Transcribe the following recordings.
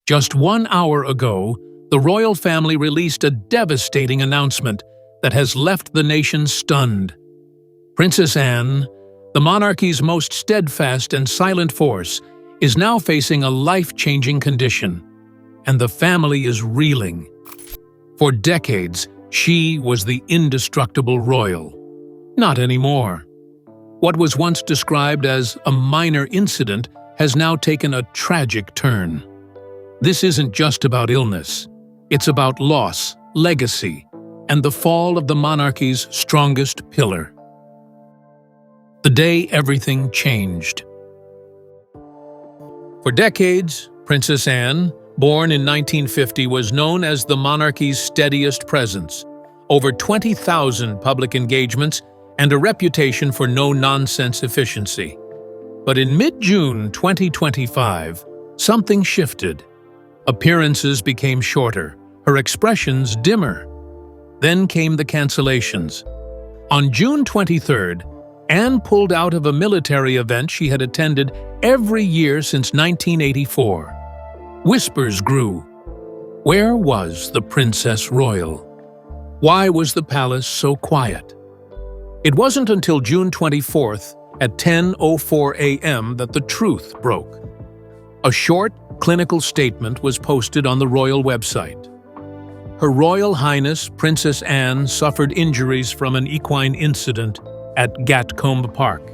Just 1 hour ago, the royal family released a devastating announcement that has left the nation stunned. Princess Anne, the monarchy's most steadfast and silent force, is now facing a life-changing condition, and the family is reeling. For decades, she was the indestructible royal. Not anymore. What was once described as a minor incident has now taken a tragic turn. This isn't just about illness. It's about loss, legacy, and the fall of the monarchy's strongest pillar. The day everything changed. For decades, Princess Anne, born in 1950, was known as the monarchy's steadiest presence. Over 20,000 public engagements and a reputation for no-nonsense efficiency. But in mid-June 2025, something shifted. Appearances became shorter, her expressions dimmer. Then came the cancellations. On June 23rd, Anne pulled out of a military event she had attended every year since 1984. Whispers grew. Where was the Princess Royal? Why was the palace so quiet? It wasn't until June 24th at 10:04 a.m. that the truth broke. A short, clinical statement was posted on the royal website. Her Royal Highness Princess Anne suffered injuries from an equine incident at Gatcombe Park.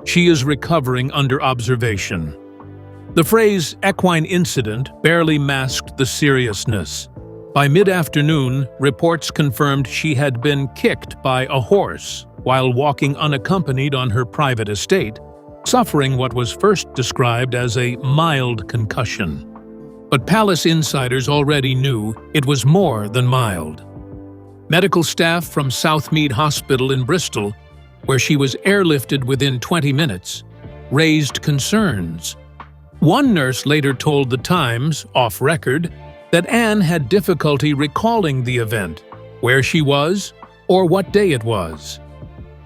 She is recovering under observation. The phrase equine incident barely masked the seriousness. By mid-afternoon, reports confirmed she had been kicked by a horse while walking unaccompanied on her private estate, suffering what was first described as a mild concussion. But palace insiders already knew it was more than mild. Medical staff from Southmead Hospital in Bristol, where she was airlifted within 20 minutes, raised concerns. One nurse later told The Times, off record, that Anne had difficulty recalling the event, where she was, or what day it was.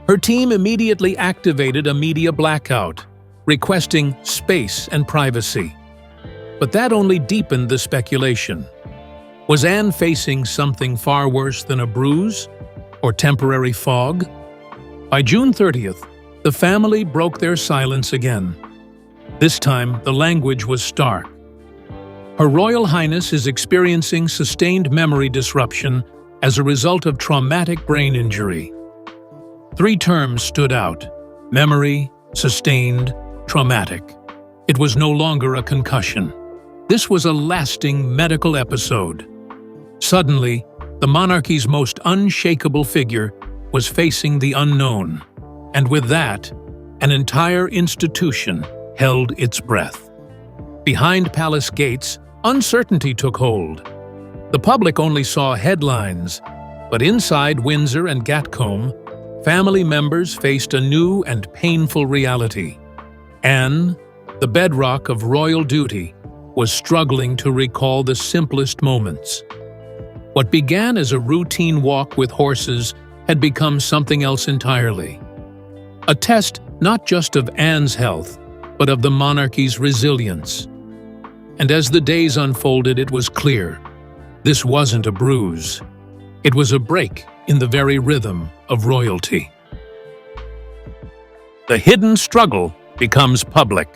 Her team immediately activated a media blackout, requesting space and privacy. But that only deepened the speculation. Was Anne facing something far worse than a bruise or temporary fog? By June 30th, the family broke their silence again. This time, the language was stark. Her Royal Highness is experiencing sustained memory disruption as a result of traumatic brain injury. 3 terms stood out: memory, sustained, traumatic. It was no longer a concussion. This was a lasting medical episode. Suddenly, the monarchy's most unshakable figure was facing the unknown, and with that, an entire institution held its breath. Behind palace gates, uncertainty took hold. The public only saw headlines, but inside Windsor and Gatcombe, family members faced a new and painful reality. Anne, the bedrock of royal duty, was struggling to recall the simplest moments. What began as a routine walk with horses had become something else entirely. A test not just of Anne's health, but of the monarchy's resilience. And as the days unfolded, it was clear. This wasn't a bruise. It was a break in the very rhythm of royalty. The hidden struggle becomes public.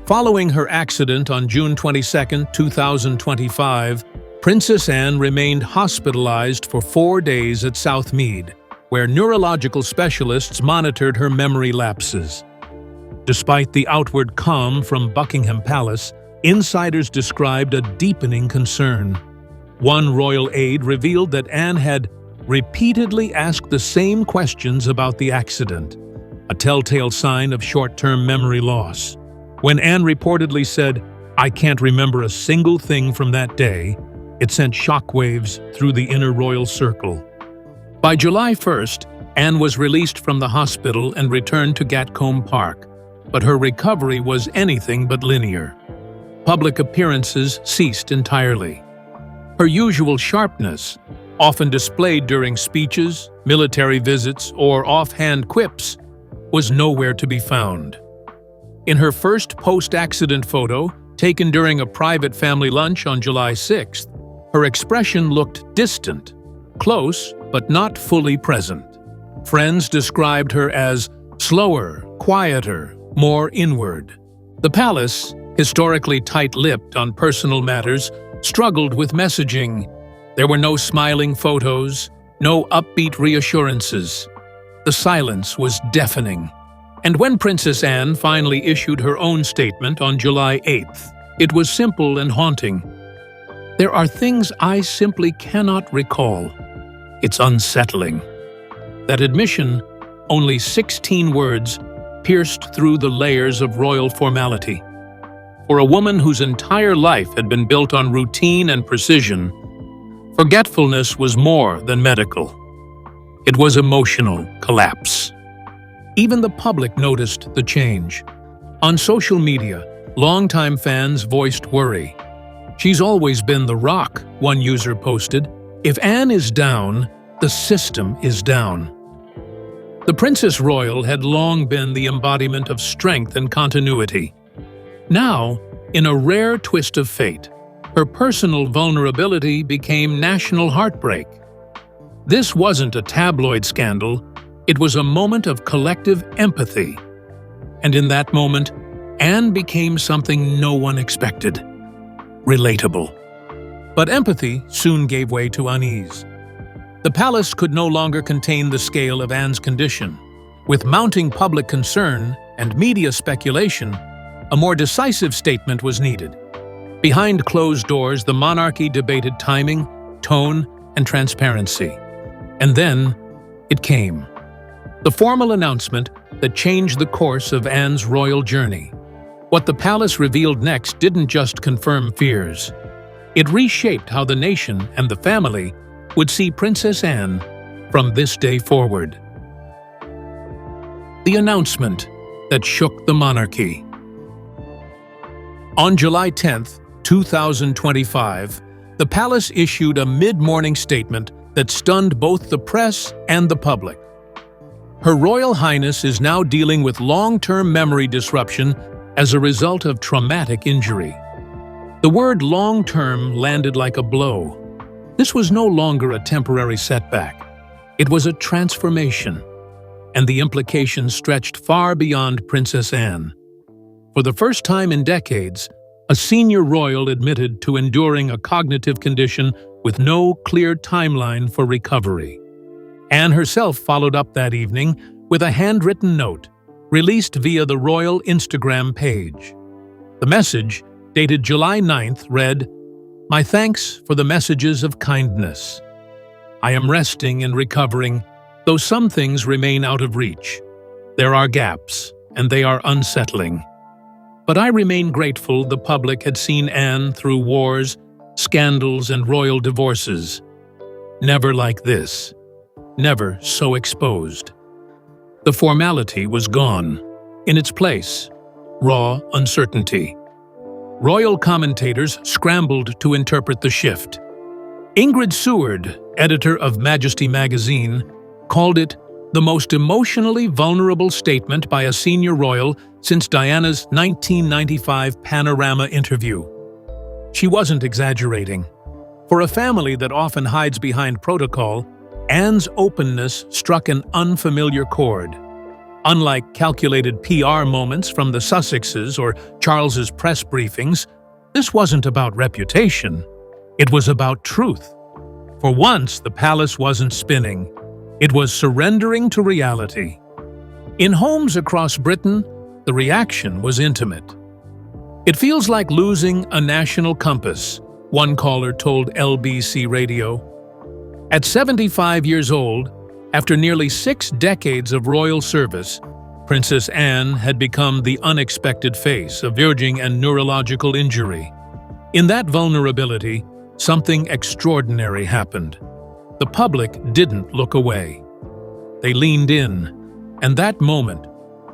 Following her accident on June 22, 2025, Princess Anne remained hospitalized for 4 days at Southmead, where neurological specialists monitored her memory lapses. Despite the outward calm from Buckingham Palace, insiders described a deepening concern. One royal aide revealed that Anne had repeatedly asked the same questions about the accident, a telltale sign of short-term memory loss. When Anne reportedly said, "I can't remember a single thing from that day," it sent shockwaves through the inner royal circle. By July 1st, Anne was released from the hospital and returned to Gatcombe Park, but her recovery was anything but linear. Public appearances ceased entirely. Her usual sharpness, often displayed during speeches, military visits, or offhand quips, was nowhere to be found. In her first post-accident photo, taken during a private family lunch on July 6th, her expression looked distant, close, but not fully present. Friends described her as slower, quieter, more inward. The palace, historically tight-lipped on personal matters, struggled with messaging. There were no smiling photos, no upbeat reassurances. The silence was deafening. And when Princess Anne finally issued her own statement on July 8th, it was simple and haunting. "There are things I simply cannot recall. It's unsettling." That admission, only 16 words, pierced through the layers of royal formality. For a woman whose entire life had been built on routine and precision, forgetfulness was more than medical. It was emotional collapse. Even the public noticed the change. On social media, longtime fans voiced worry. "She's always been the rock," one user posted. "If Anne is down, the system is down." The Princess Royal had long been the embodiment of strength and continuity. Now, in a rare twist of fate, her personal vulnerability became national heartbreak. This wasn't a tabloid scandal, it was a moment of collective empathy. And in that moment, Anne became something no one expected: relatable. But empathy soon gave way to unease. The palace could no longer contain the scale of Anne's condition. With mounting public concern and media speculation, a more decisive statement was needed. Behind closed doors, the monarchy debated timing, tone, and transparency. And then, it came. The formal announcement that changed the course of Anne's royal journey. What the palace revealed next didn't just confirm fears. It reshaped how the nation and the family would see Princess Anne from this day forward. The announcement that shook the monarchy. On July 10, 2025, the palace issued a mid-morning statement that stunned both the press and the public. Her Royal Highness is now dealing with long-term memory disruption as a result of traumatic injury. The word long-term landed like a blow. This was no longer a temporary setback. It was a transformation, and the implications stretched far beyond Princess Anne. For the first time in decades, a senior royal admitted to enduring a cognitive condition with no clear timeline for recovery. Anne herself followed up that evening with a handwritten note, released via the royal Instagram page. The message, dated July 9th, read, "My thanks for the messages of kindness. I am resting and recovering, though some things remain out of reach. There are gaps, and they are unsettling. But I remain grateful the public had seen Anne through wars, scandals, and royal divorces. Never like this. Never so exposed." The formality was gone. In its place, raw uncertainty. Royal commentators scrambled to interpret the shift. Ingrid Seward, editor of Majesty magazine, called it the most emotionally vulnerable statement by a senior royal since Diana's 1995 Panorama interview. She wasn't exaggerating. For a family that often hides behind protocol, Anne's openness struck an unfamiliar chord. Unlike calculated PR moments from the Sussexes or Charles's press briefings, this wasn't about reputation. It was about truth. For once, the palace wasn't spinning. It was surrendering to reality. In homes across Britain, the reaction was intimate. "It feels like losing a national compass," one caller told LBC Radio. At 75 years old, after nearly 6 decades of royal service, Princess Anne had become the unexpected face of verging and neurological injury. In that vulnerability, something extraordinary happened. The public didn't look away. They leaned in, and that moment,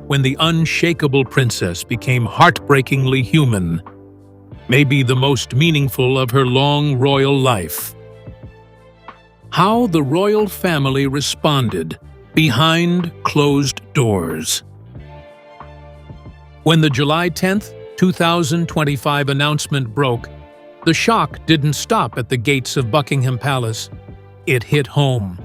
when the unshakable princess became heartbreakingly human, may be the most meaningful of her long royal life. How the royal family responded behind closed doors. When the July 10, 2025 announcement broke, the shock didn't stop at the gates of Buckingham Palace. It hit home.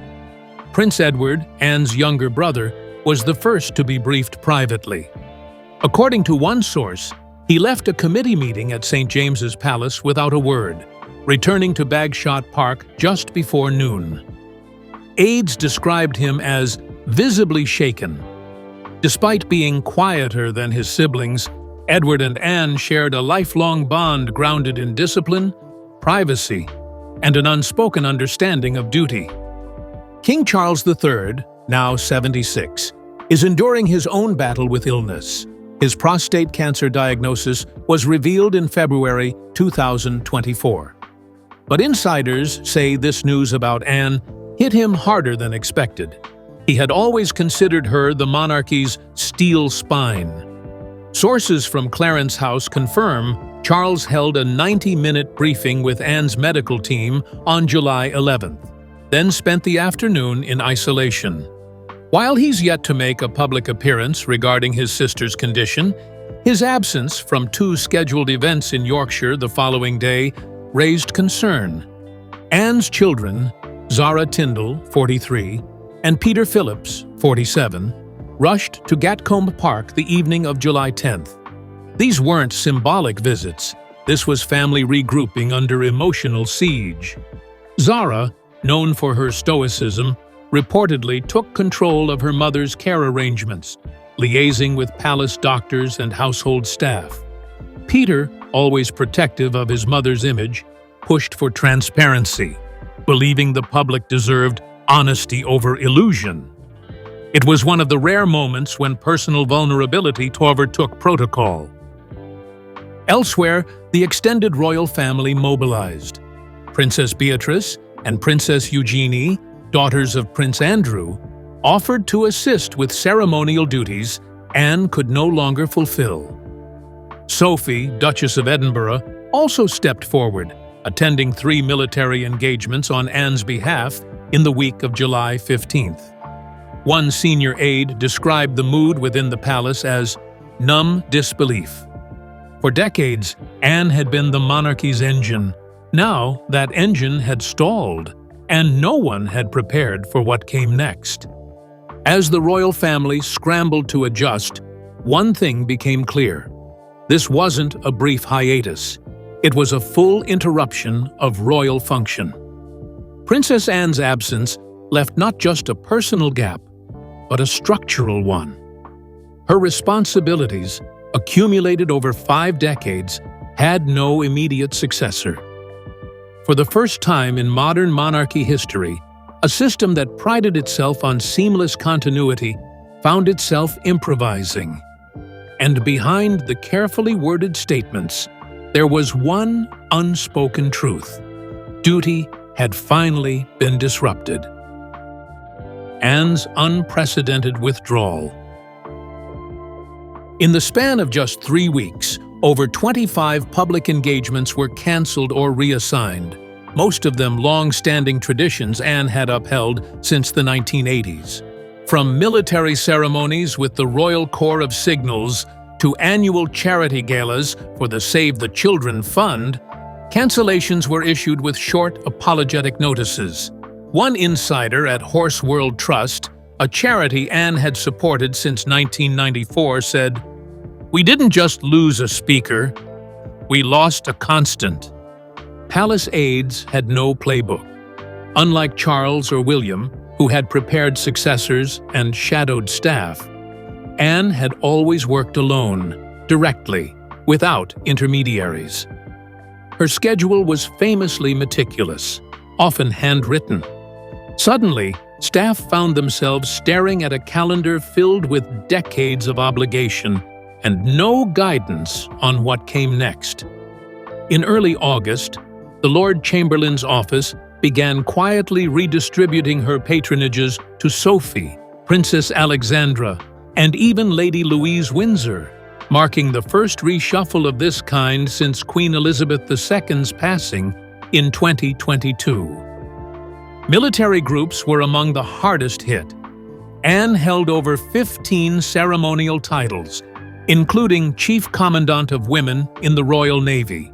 Prince Edward, Anne's younger brother, was the first to be briefed privately. According to one source, he left a committee meeting at St. James's Palace without a word, returning to Bagshot Park just before noon. Aides described him as visibly shaken. Despite being quieter than his siblings, Edward and Anne shared a lifelong bond grounded in discipline, privacy, and an unspoken understanding of duty. King Charles III, now 76, is enduring his own battle with illness. His prostate cancer diagnosis was revealed in February 2024. But insiders say this news about Anne hit him harder than expected. He had always considered her the monarchy's steel spine. Sources from Clarence House confirm Charles held a 90-minute briefing with Anne's medical team on July 11th, then spent the afternoon in isolation. While he's yet to make a public appearance regarding his sister's condition, his absence from 2 scheduled events in Yorkshire the following day raised concern. Anne's children, Zara Tindall, 43, and Peter Phillips, 47, rushed to Gatcombe Park the evening of July 10th. These weren't symbolic visits. This was family regrouping under emotional siege. Zara, known for her stoicism, reportedly took control of her mother's care arrangements, liaising with palace doctors and household staff. Peter, always protective of his mother's image, pushed for transparency, believing the public deserved honesty over illusion. It was one of the rare moments when personal vulnerability overtook protocol. Elsewhere, the extended royal family mobilized. Princess Beatrice and Princess Eugenie, daughters of Prince Andrew, offered to assist with ceremonial duties Anne could no longer fulfill. Sophie, Duchess of Edinburgh, also stepped forward, attending 3 military engagements on Anne's behalf in the week of July 15th. One senior aide described the mood within the palace as numb disbelief. For decades, Anne had been the monarchy's engine. Now that engine had stalled, and no one had prepared for what came next. As the royal family scrambled to adjust, one thing became clear. This wasn't a brief hiatus. It was a full interruption of royal function. Princess Anne's absence left not just a personal gap, but a structural one. Her responsibilities, accumulated over 5 decades, had no immediate successor. For the first time in modern monarchy history, a system that prided itself on seamless continuity found itself improvising. And behind the carefully worded statements, there was one unspoken truth. Duty had finally been disrupted. Anne's unprecedented withdrawal. In the span of just 3 weeks, over 25 public engagements were cancelled or reassigned, most of them long-standing traditions Anne had upheld since the 1980s. From military ceremonies with the Royal Corps of Signals to annual charity galas for the Save the Children Fund, cancellations were issued with short, apologetic notices. One insider at Horse World Trust, a charity Anne had supported since 1994, said, "We didn't just lose a speaker, we lost a constant." Palace aides had no playbook. Unlike Charles or William, who had prepared successors and shadowed staff, Anne had always worked alone, directly, without intermediaries. Her schedule was famously meticulous, often handwritten. Suddenly, staff found themselves staring at a calendar filled with decades of obligation and no guidance on what came next. In early August, the Lord Chamberlain's office began quietly redistributing her patronages to Sophie, Princess Alexandra, and even Lady Louise Windsor, marking the first reshuffle of this kind since Queen Elizabeth II's passing in 2022. Military groups were among the hardest hit. Anne held over 15 ceremonial titles, including Chief Commandant of Women in the Royal Navy.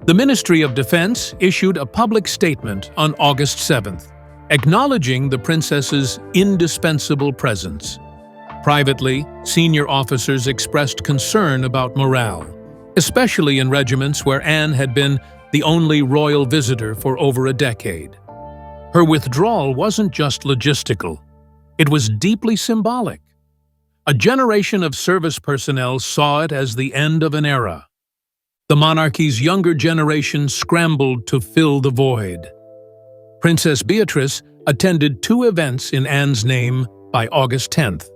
The Ministry of Defense issued a public statement on August 7th, acknowledging the princess's indispensable presence. Privately, senior officers expressed concern about morale, especially in regiments where Anne had been the only royal visitor for over a decade. Her withdrawal wasn't just logistical, it was deeply symbolic. A generation of service personnel saw it as the end of an era. The monarchy's younger generation scrambled to fill the void. Princess Beatrice attended 2 events in Anne's name by August 10th,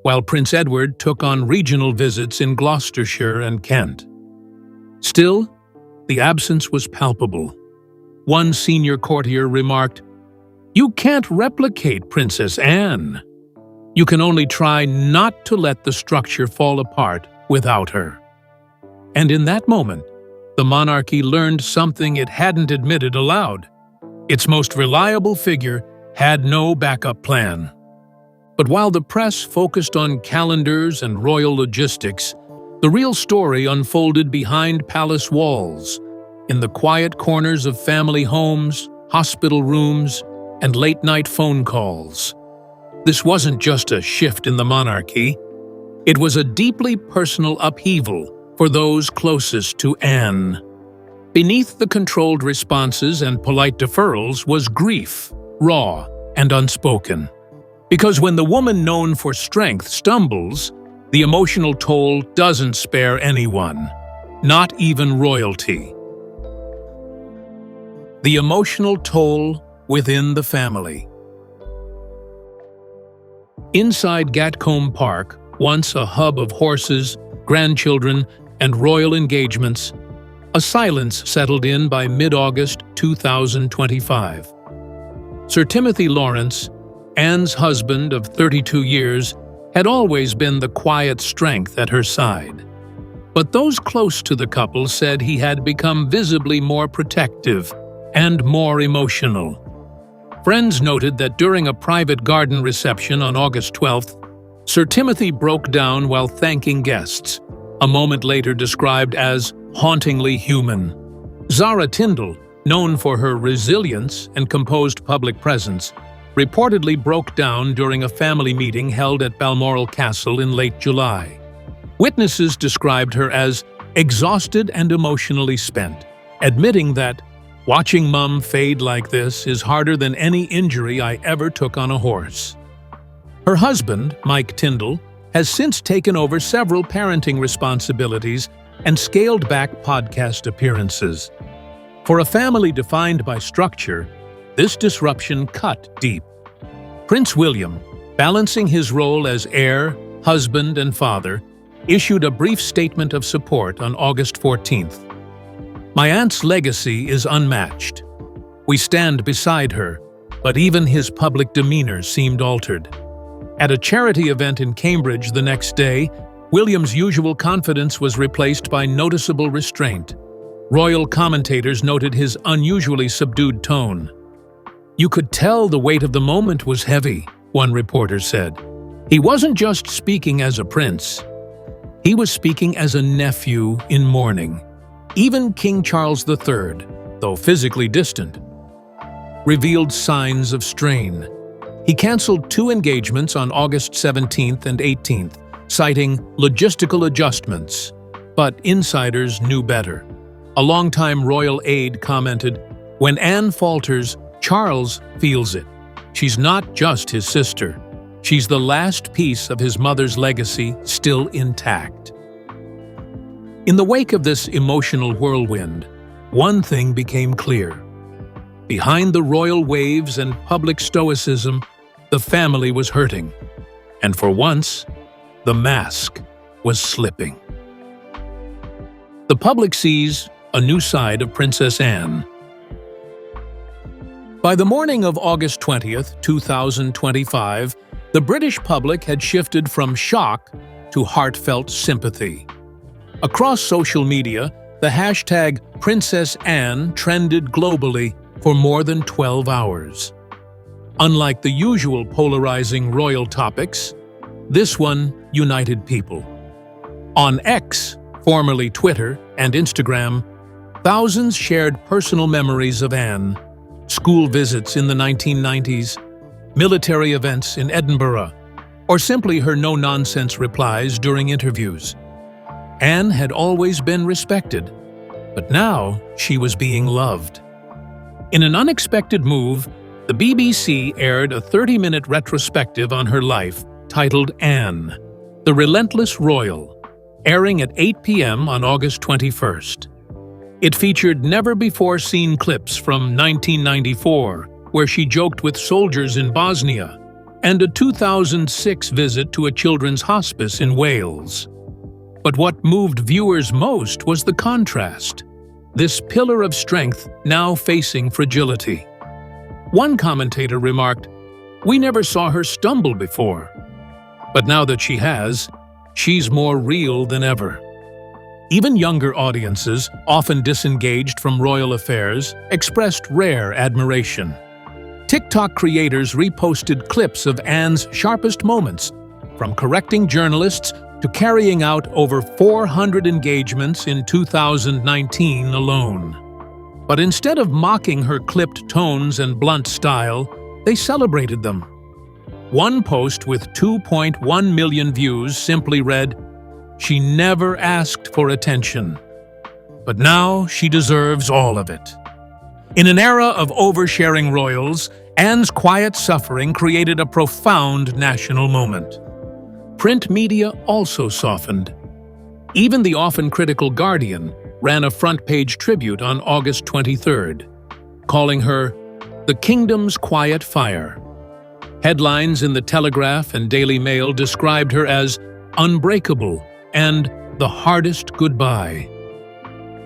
while Prince Edward took on regional visits in Gloucestershire and Kent. Still, the absence was palpable. One senior courtier remarked, "You can't replicate Princess Anne. You can only try not to let the structure fall apart without her." And in that moment, the monarchy learned something it hadn't admitted aloud. Its most reliable figure had no backup plan. But while the press focused on calendars and royal logistics, the real story unfolded behind palace walls, in the quiet corners of family homes, hospital rooms, and late-night phone calls. This wasn't just a shift in the monarchy. It was a deeply personal upheaval for those closest to Anne. Beneath the controlled responses and polite deferrals was grief, raw and unspoken. Because when the woman known for strength stumbles, the emotional toll doesn't spare anyone, not even royalty. The emotional toll within the family. Inside Gatcombe Park, once a hub of horses, grandchildren, and royal engagements, a silence settled in by mid-August 2025. Sir Timothy Lawrence, Anne's husband of 32 years, had always been the quiet strength at her side. But those close to the couple said he had become visibly more protective and more emotional. Friends noted that during a private garden reception on August 12th, Sir Timothy broke down while thanking guests, a moment later described as hauntingly human. Zara Tindall, known for her resilience and composed public presence, reportedly broke down during a family meeting held at Balmoral Castle in late July. Witnesses described her as exhausted and emotionally spent, admitting that watching Mum fade like this is harder than any injury I ever took on a horse. Her husband, Mike Tindall, has since taken over several parenting responsibilities and scaled back podcast appearances. For a family defined by structure, this disruption cut deep. Prince William, balancing his role as heir, husband, and father, issued a brief statement of support on August 14th. "My aunt's legacy is unmatched. We stand beside her, but even his public demeanor seemed altered." At a charity event in Cambridge the next day, William's usual confidence was replaced by noticeable restraint. Royal commentators noted his unusually subdued tone. "You could tell the weight of the moment was heavy," one reporter said. "He wasn't just speaking as a prince. He was speaking as a nephew in mourning." Even King Charles III, though physically distant, revealed signs of strain. He canceled 2 engagements on August 17th and 18th, citing logistical adjustments. But insiders knew better. A longtime royal aide commented, "When Anne falters, Charles feels it. She's not just his sister. She's the last piece of his mother's legacy still intact." In the wake of this emotional whirlwind, one thing became clear. Behind the royal waves and public stoicism, the family was hurting. And for once, the mask was slipping. The public sees a new side of Princess Anne. By the morning of August 20th, 2025, the British public had shifted from shock to heartfelt sympathy. Across social media, the hashtag Princess Anne trended globally for more than 12 hours. Unlike the usual polarizing royal topics, this one united people. On X, formerly Twitter and Instagram, thousands shared personal memories of Anne, school visits in the 1990s, military events in Edinburgh, or simply her no-nonsense replies during interviews. Anne had always been respected, but now she was being loved. In an unexpected move, the BBC aired a 30-minute retrospective on her life titled Anne, The Relentless Royal, airing at 8 p.m. on August 21st. It featured never-before-seen clips from 1994, where she joked with soldiers in Bosnia, and a 2006 visit to a children's hospice in Wales. But what moved viewers most was the contrast. This pillar of strength now facing fragility. One commentator remarked, "We never saw her stumble before. But now that she has, she's more real than ever." Even younger audiences, often disengaged from royal affairs, expressed rare admiration. TikTok creators reposted clips of Anne's sharpest moments, from correcting journalists to carrying out over 400 engagements in 2019 alone. But instead of mocking her clipped tones and blunt style, they celebrated them. One post with 2.1 million views simply read, "She never asked for attention, but now she deserves all of it." In an era of oversharing royals, Anne's quiet suffering created a profound national moment. Print media also softened. Even the often critical Guardian ran a front-page tribute on August 23rd, calling her the kingdom's quiet fire. Headlines in the Telegraph and Daily Mail described her as unbreakable and the hardest goodbye.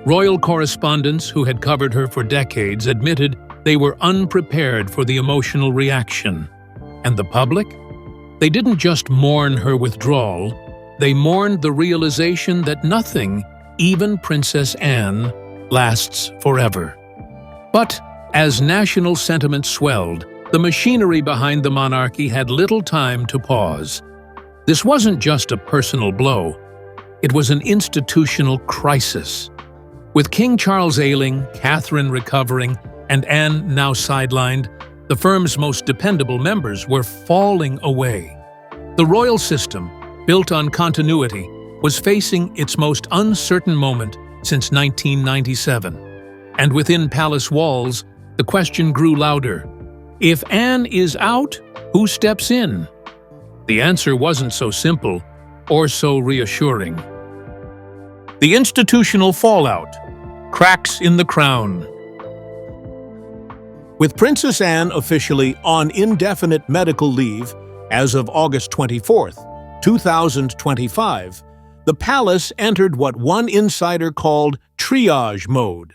Royal correspondents who had covered her for decades admitted they were unprepared for the emotional reaction. And the public? They didn't just mourn her withdrawal, they mourned the realization that nothing, even Princess Anne, lasts forever. But as national sentiment swelled, the machinery behind the monarchy had little time to pause. This wasn't just a personal blow, it was an institutional crisis. With King Charles ailing, Catherine recovering, and Anne now sidelined, the firm's most dependable members were falling away. The royal system, built on continuity, was facing its most uncertain moment since 1997. And within palace walls, the question grew louder. If Anne is out, who steps in? The answer wasn't so simple or so reassuring. The institutional fallout. Cracks in the crown. With Princess Anne officially on indefinite medical leave as of August 24th, 2025, the palace entered what one insider called triage mode.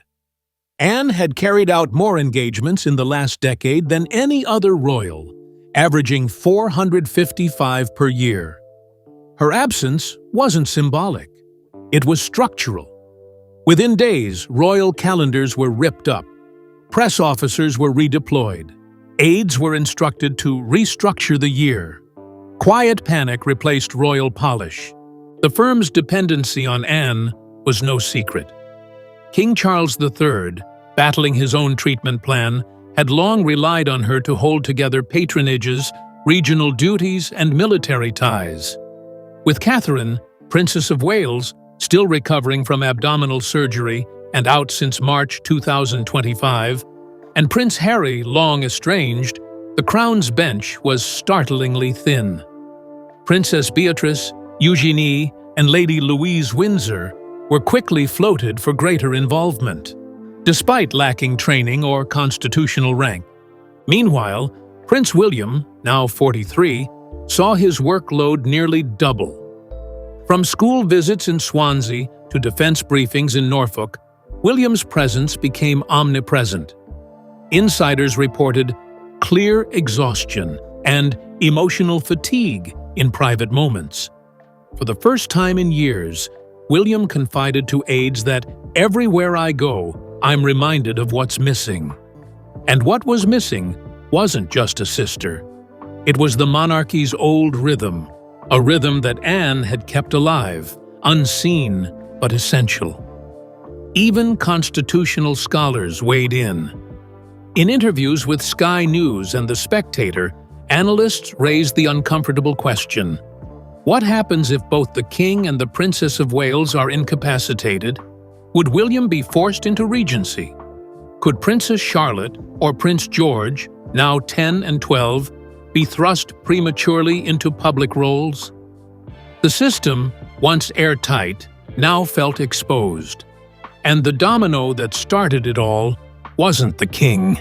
Anne had carried out more engagements in the last decade than any other royal, averaging 455 per year. Her absence wasn't symbolic. It was structural. Within days, royal calendars were ripped up. Press officers were redeployed. Aides were instructed to restructure the year. Quiet panic replaced royal polish. The firm's dependency on Anne was no secret. King Charles III, battling his own treatment plan, had long relied on her to hold together patronages, regional duties, and military ties. With Catherine, Princess of Wales, still recovering from abdominal surgery and out since March 2025, and Prince Harry long estranged, the Crown's bench was startlingly thin. Princess Beatrice, Eugenie, and Lady Louise Windsor were quickly floated for greater involvement, despite lacking training or constitutional rank. Meanwhile, Prince William, now 43, saw his workload nearly double. From school visits in Swansea to defense briefings in Norfolk, William's presence became omnipresent. Insiders reported clear exhaustion and emotional fatigue in private moments. For the first time in years, William confided to aides that everywhere I go, I'm reminded of what's missing. And what was missing wasn't just a sister. It was the monarchy's old rhythm, a rhythm that Anne had kept alive, unseen but essential. Even constitutional scholars weighed in. In interviews with Sky News and The Spectator, analysts raised the uncomfortable question: what happens if both the King and the Princess of Wales are incapacitated? Would William be forced into regency? Could Princess Charlotte or Prince George, now 10 and 12, be thrust prematurely into public roles? The system, once airtight, now felt exposed. And the domino that started it all wasn't the King.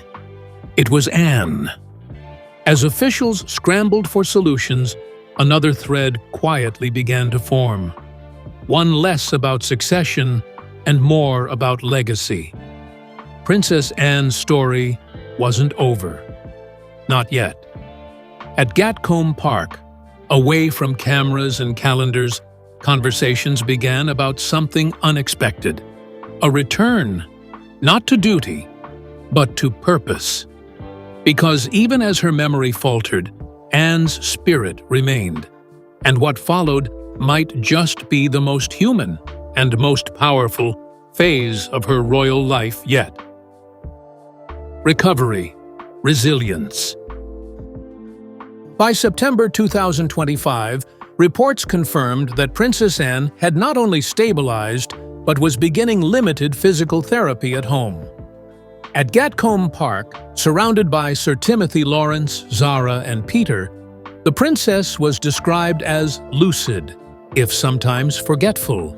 It was Anne. As officials scrambled for solutions, another thread quietly began to form. One less about succession and more about legacy. Princess Anne's story wasn't over. Not yet. At Gatcombe Park, away from cameras and calendars, conversations began about something unexpected. A return, not to duty, but to purpose. Because even as her memory faltered, Anne's spirit remained, and what followed might just be the most human and most powerful phase of her royal life yet. Recovery, resilience. By September 2025, reports confirmed that Princess Anne had not only stabilized, but was beginning limited physical therapy at home. At Gatcombe Park, surrounded by Sir Timothy Lawrence, Zara, and Peter, the princess was described as lucid, if sometimes forgetful.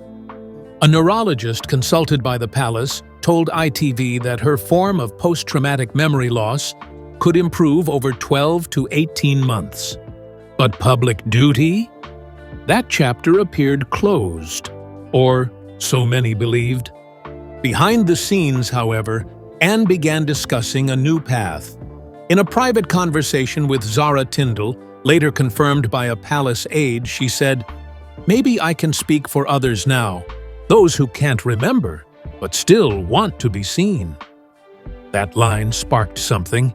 A neurologist consulted by the palace told ITV that her form of post-traumatic memory loss could improve over 12 to 18 months. But public duty? That chapter appeared closed, or so many believed. Behind the scenes, however, Anne began discussing a new path. In a private conversation with Zara Tindall, later confirmed by a palace aide, she said, "Maybe I can speak for others now, those who can't remember, but still want to be seen." That line sparked something.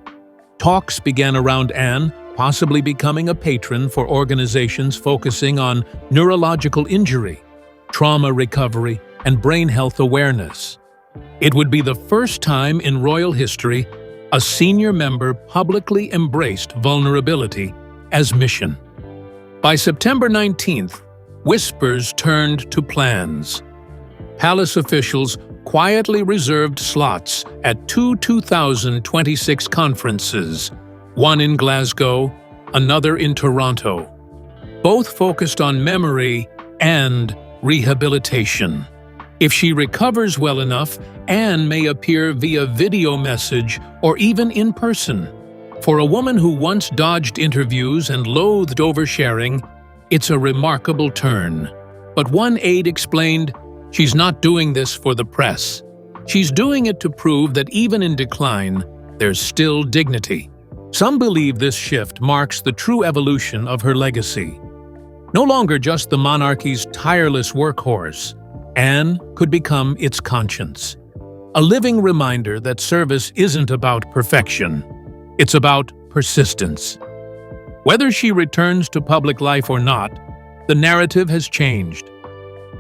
Talks began around Anne, possibly becoming a patron for organizations focusing on neurological injury, trauma recovery, and brain health awareness. It would be the first time in royal history a senior member publicly embraced vulnerability as mission. By September 19th, whispers turned to plans. Palace officials quietly reserved slots at two 2026 conferences, one in Glasgow, another in Toronto. Both focused on memory and rehabilitation. If she recovers well enough, Anne may appear via video message or even in person. For a woman who once dodged interviews and loathed oversharing, it's a remarkable turn. But one aide explained, she's not doing this for the press. She's doing it to prove that even in decline, there's still dignity. Some believe this shift marks the true evolution of her legacy. No longer just the monarchy's tireless workhorse, Anne could become its conscience. A living reminder that service isn't about perfection. It's about persistence. Whether she returns to public life or not, the narrative has changed.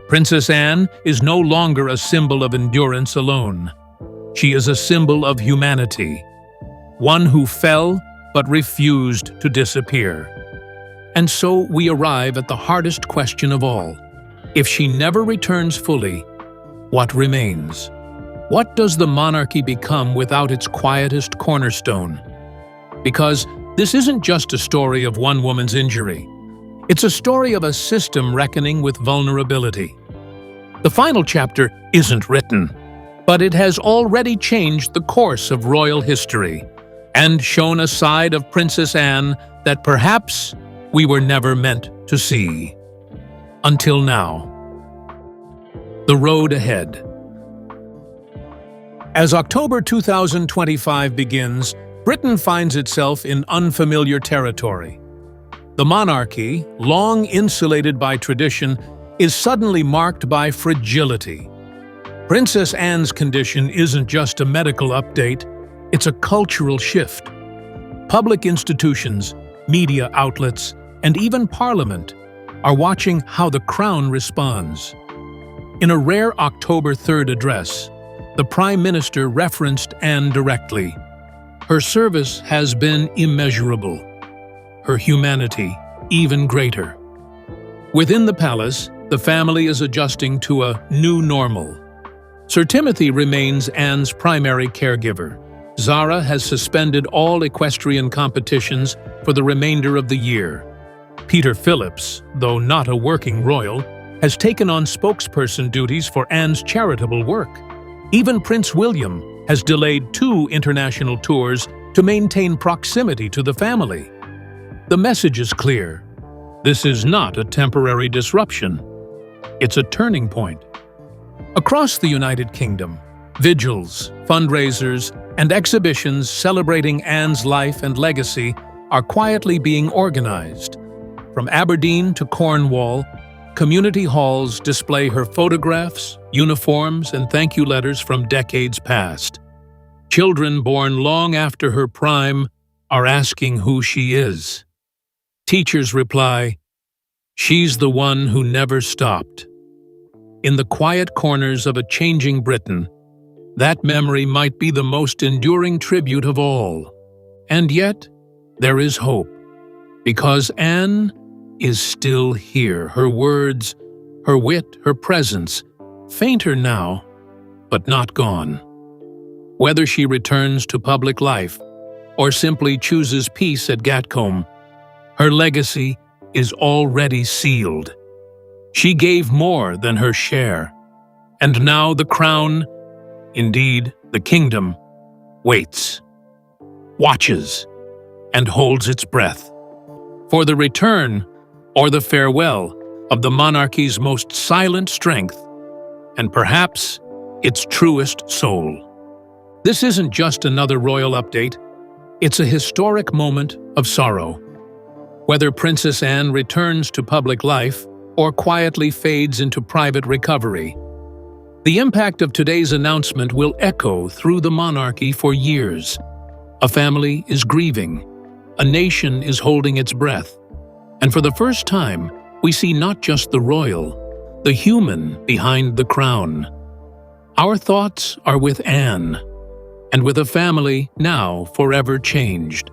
Princess Anne is no longer a symbol of endurance alone. She is a symbol of humanity, one who fell but refused to disappear. And so we arrive at the hardest question of all. If she never returns fully, what remains? What does the monarchy become without its quietest cornerstone? Because this isn't just a story of one woman's injury. It's a story of a system reckoning with vulnerability. The final chapter isn't written, but it has already changed the course of royal history and shown a side of Princess Anne that perhaps we were never meant to see. Until now. The road ahead. As October 2025 begins, Britain finds itself in unfamiliar territory. The monarchy, long insulated by tradition, is suddenly marked by fragility. Princess Anne's condition isn't just a medical update, it's a cultural shift. Public institutions, media outlets, and even Parliament are watching how the Crown responds. In a rare October 3rd address, the Prime Minister referenced Anne directly. Her service has been immeasurable, her humanity even greater. Within the palace, the family is adjusting to a new normal. Sir Timothy remains Anne's primary caregiver. Zara has suspended all equestrian competitions for the remainder of the year. Peter Phillips, though not a working royal, has taken on spokesperson duties for Anne's charitable work. Even Prince William has delayed 2 international tours to maintain proximity to the family. The message is clear. This is not a temporary disruption. It's a turning point. Across the United Kingdom, vigils, fundraisers, and exhibitions celebrating Anne's life and legacy are quietly being organized. From Aberdeen to Cornwall, community halls display her photographs, uniforms, and thank you letters from decades past. Children born long after her prime are asking who she is. Teachers reply, "She's the one who never stopped." In the quiet corners of a changing Britain, that memory might be the most enduring tribute of all. And yet, there is hope, because Anne is still here. Her words, her wit, her presence, fainter now, but not gone. Whether she returns to public life or simply chooses peace at Gatcombe, her legacy is already sealed. She gave more than her share, and now the crown, indeed the kingdom, waits, watches, and holds its breath for the return or the farewell of the monarchy's most silent strength and perhaps its truest soul. This isn't just another royal update, it's a historic moment of sorrow. Whether Princess Anne returns to public life or quietly fades into private recovery, the impact of today's announcement will echo through the monarchy for years. A family is grieving, a nation is holding its breath, and for the first time, we see not just the royal, the human behind the crown. Our thoughts are with Anne, and with a family now forever changed.